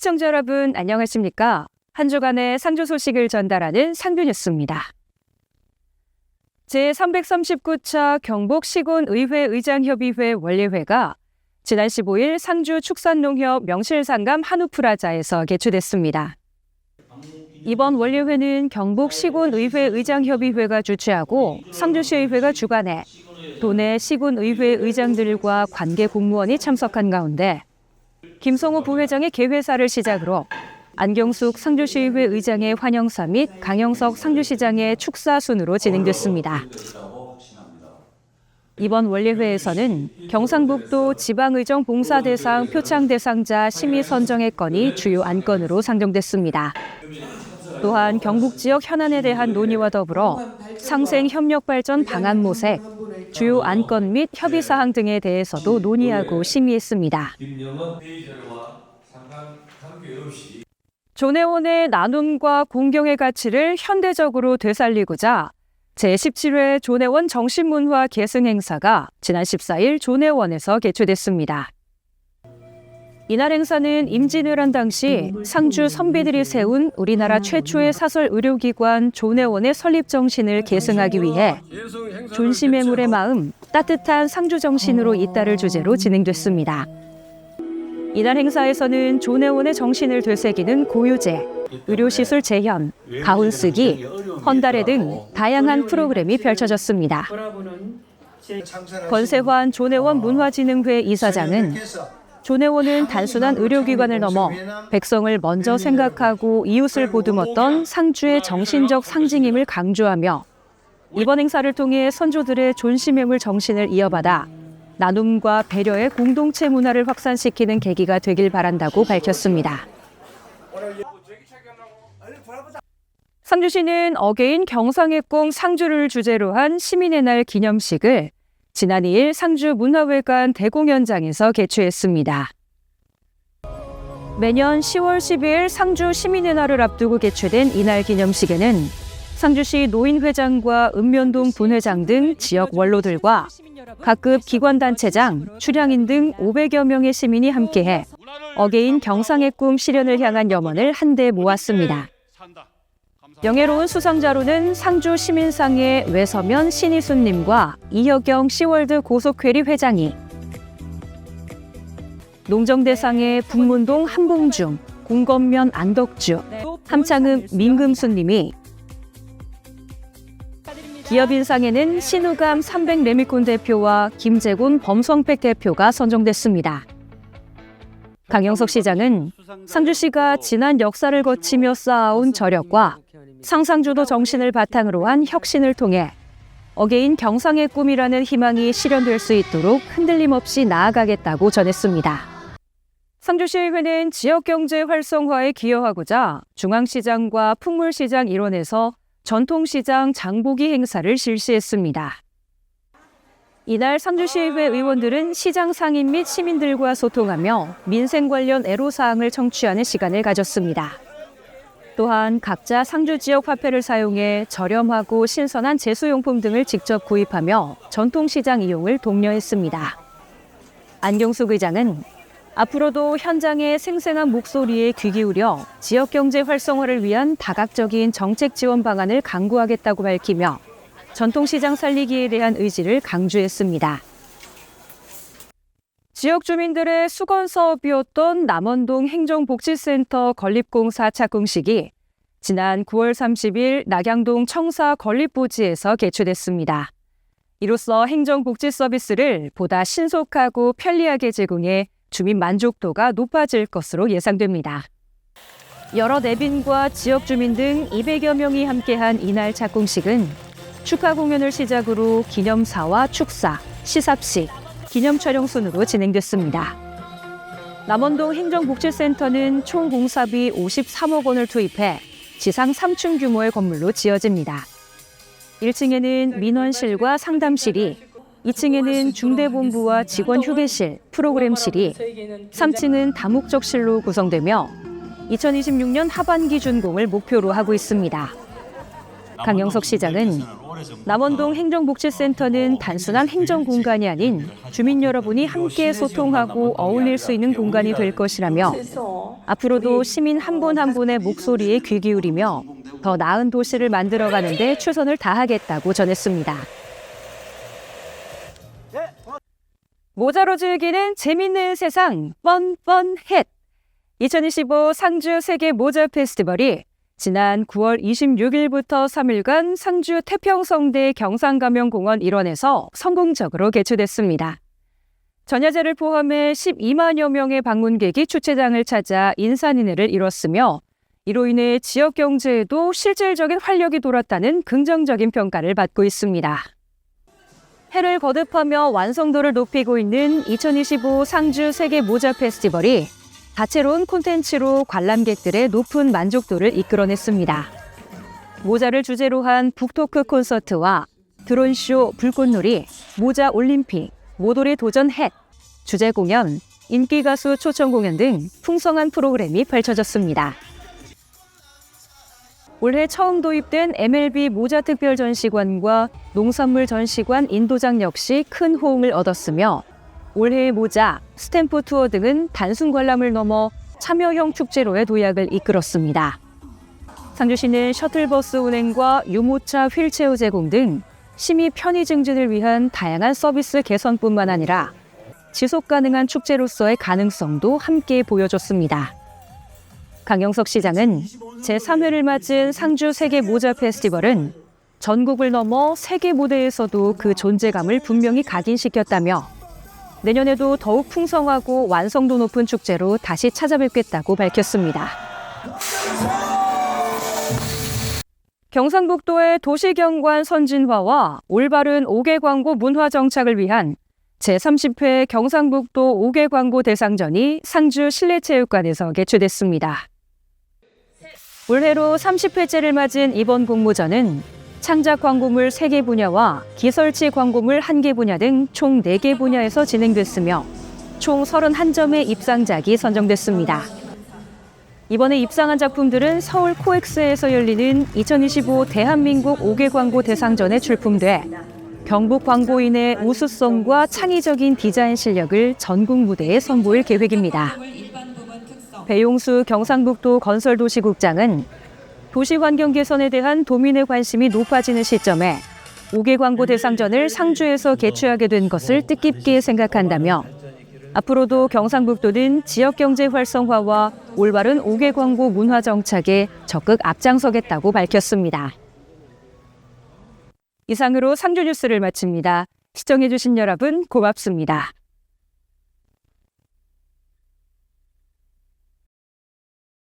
시청자 여러분 안녕하십니까? 한 주간의 상주 소식을 전달하는 상주뉴스입니다. 제339차 경북시군의회 의장협의회 원례회가 지난 15일 상주 축산농협 명실상감 한우프라자에서 개최됐습니다. 이번 원례회는 경북시군의회 의장협의회가 주최하고 상주시의회가 주관해 도내 시군의회 의장들과 관계 공무원이 참석한 가운데 김성호 부회장의 개회사를 시작으로 안경숙 상주시의회 의장의 환영사 및 강영석 상주시장의 축사 순으로 진행됐습니다. 이번 원례회에서는 경상북도 지방의정 봉사대상 표창 대상자 심의 선정의 건이 주요 안건으로 상정됐습니다. 또한 경북 지역 현안에 대한 논의와 더불어 상생 협력 발전 방안 모색, 주요 안건 및 협의 사항 등에 대해서도 논의하고 심의했습니다. 존해원의 나눔과 공경의 가치를 현대적으로 되살리고자 제17회 존해원 정신문화 계승 행사가 지난 14일 존해원에서 개최됐습니다. 이날 행사는 임진왜란 당시 상주 선비들이 세운 우리나라 최초의 사설 의료기관 존해원의 설립 정신을 계승하기 위해 존시매물의 마음, 따뜻한 상주 정신으로 잇따를 주제로 진행됐습니다. 이날 행사에서는 존해원의 정신을 되새기는 고유제, 의료시술 재현, 가훈 쓰기, 헌달회 등 다양한 프로그램이 펼쳐졌습니다. 권세환 존해원 문화진흥회 이사장은 존해원은 단순한 의료기관을 넘어 백성을 먼저 생각하고 이웃을 보듬었던 상주의 정신적 상징임을 강조하며 이번 행사를 통해 선조들의 존시매물 정신을 이어받아 나눔과 배려의 공동체 문화를 확산시키는 계기가 되길 바란다고 밝혔습니다. 상주시는 어게인 경상의 꿈 상주를 주제로 한 시민의 날 기념식을 지난 2일 상주 문화회관 대공연장에서 개최했습니다. 매년 10월 12일 상주 시민의 날을 앞두고 개최된 이날 기념식에는 상주시 노인회장과 읍면동 분회장 등 지역 원로들과 각급 기관단체장, 출향인 등 500여 명의 시민이 함께해 어게인 경상의 꿈 실현을 향한 염원을 한데 모았습니다. 영예로운 수상자로는 상주 시민상의 외서면 신희순님과 이혁영 시월드 고속회리 회장이, 농정대상의 북문동 한봉중, 공건면 안덕주, 함창읍 민금수님이, 기업인상에는 신우감 300 레미콘 대표와 김재곤 범성팩 대표가 선정됐습니다. 강영석 시장은 상주시가 지난 역사를 거치며 쌓아온 저력과 상상주도 정신을 바탕으로 한 혁신을 통해 어게인 경상의 꿈이라는 희망이 실현될 수 있도록 흔들림 없이 나아가겠다고 전했습니다. 상주시의회는 지역경제 활성화에 기여하고자 중앙시장과 풍물시장 일원에서 전통시장 장보기 행사를 실시했습니다. 이날 상주시의회 의원들은 시장 상인 및 시민들과 소통하며 민생 관련 애로사항을 청취하는 시간을 가졌습니다. 또한 각자 상주 지역 화폐를 사용해 저렴하고 신선한 제수용품 등을 직접 구입하며 전통시장 이용을 독려했습니다. 안경숙 의장은 앞으로도 현장의 생생한 목소리에 귀 기울여 지역경제 활성화를 위한 다각적인 정책 지원 방안을 강구하겠다고 밝히며 전통시장 살리기에 대한 의지를 강조했습니다. 지역 주민들의 수건 사업이었던 남원동 행정복지센터 건립공사 착공식이 지난 9월 30일 낙양동 청사 건립부지에서 개최됐습니다. 이로써 행정복지 서비스를 보다 신속하고 편리하게 제공해 주민 만족도가 높아질 것으로 예상됩니다. 여러 내빈과 지역 주민 등 200여 명이 함께한 이날 착공식은 축하 공연을 시작으로 기념사와 축사, 시삽식, 기념 촬영 순으로 진행됐습니다. 남원동 행정복지센터는 총 공사비 53억 원을 투입해 지상 3층 규모의 건물로 지어집니다. 1층에는 민원실과 상담실이, 2층에는 중대본부와 직원 휴게실, 프로그램실이, 3층은 다목적실로 구성되며 2026년 하반기 준공을 목표로 하고 있습니다. 강영석 시장은 남원동 행정복지센터는 단순한 행정 공간이 아닌 주민 여러분이 함께 소통하고 어울릴 수 있는 공간이 될 것이라며 앞으로도 시민 한 분 한 분의 목소리에 귀 기울이며 더 나은 도시를 만들어가는 데 최선을 다하겠다고 전했습니다. 모자로 즐기는 재밌는 세상 뻔뻔햇 2025 상주 세계 모자 페스티벌이 지난 9월 26일부터 3일간 상주 태평성대 경상가명공원 일원에서 성공적으로 개최됐습니다. 전야제를 포함해 12만여 명의 방문객이 주최장을 찾아 인산인해를 이뤘으며 이로 인해 지역 경제에도 실질적인 활력이 돌았다는 긍정적인 평가를 받고 있습니다. 해를 거듭하며 완성도를 높이고 있는 2025 상주 세계 모자 페스티벌이 다채로운 콘텐츠로 관람객들의 높은 만족도를 이끌어냈습니다. 모자를 주제로 한 북토크 콘서트와 드론쇼 불꽃놀이, 모자 올림픽, 모돌이 도전 햇, 주제 공연, 인기 가수 초청 공연 등 풍성한 프로그램이 펼쳐졌습니다. 올해 처음 도입된 MLB 모자 특별 전시관과 농산물 전시관 인도장 역시 큰 호응을 얻었으며 올해의 모자, 스탬프 투어 등은 단순 관람을 넘어 참여형 축제로의 도약을 이끌었습니다. 상주시는 셔틀버스 운행과 유모차 휠체어 제공 등 시민 편의 증진을 위한 다양한 서비스 개선뿐만 아니라 지속 가능한 축제로서의 가능성도 함께 보여줬습니다. 강영석 시장은 제3회를 맞은 상주 세계 모자 페스티벌은 전국을 넘어 세계 무대에서도 그 존재감을 분명히 각인시켰다며 내년에도 더욱 풍성하고 완성도 높은 축제로 다시 찾아뵙겠다고 밝혔습니다. 경상북도의 도시경관 선진화와 올바른 5개 광고 문화 정착을 위한 제30회 경상북도 5개 광고 대상전이 상주 실내체육관에서 개최됐습니다. 올해로 30회째를 맞은 이번 공모전은 창작 광고물 3개 분야와 기설치 광고물 1개 분야 등 총 4개 분야에서 진행됐으며 총 31점의 입상작이 선정됐습니다. 이번에 입상한 작품들은 서울 코엑스에서 열리는 2025 대한민국 5개 광고 대상전에 출품돼 경북 광고인의 우수성과 창의적인 디자인 실력을 전국 무대에 선보일 계획입니다. 배용수 경상북도 건설도시국장은 도시환경 개선에 대한 도민의 관심이 높아지는 시점에 5개 광고 대상전을 상주에서 개최하게 된 것을 뜻깊게 생각한다며 앞으로도 경상북도는 지역경제 활성화와 올바른 5개 광고 문화 정착에 적극 앞장서겠다고 밝혔습니다. 이상으로 상주 뉴스를 마칩니다. 시청해주신 여러분 고맙습니다.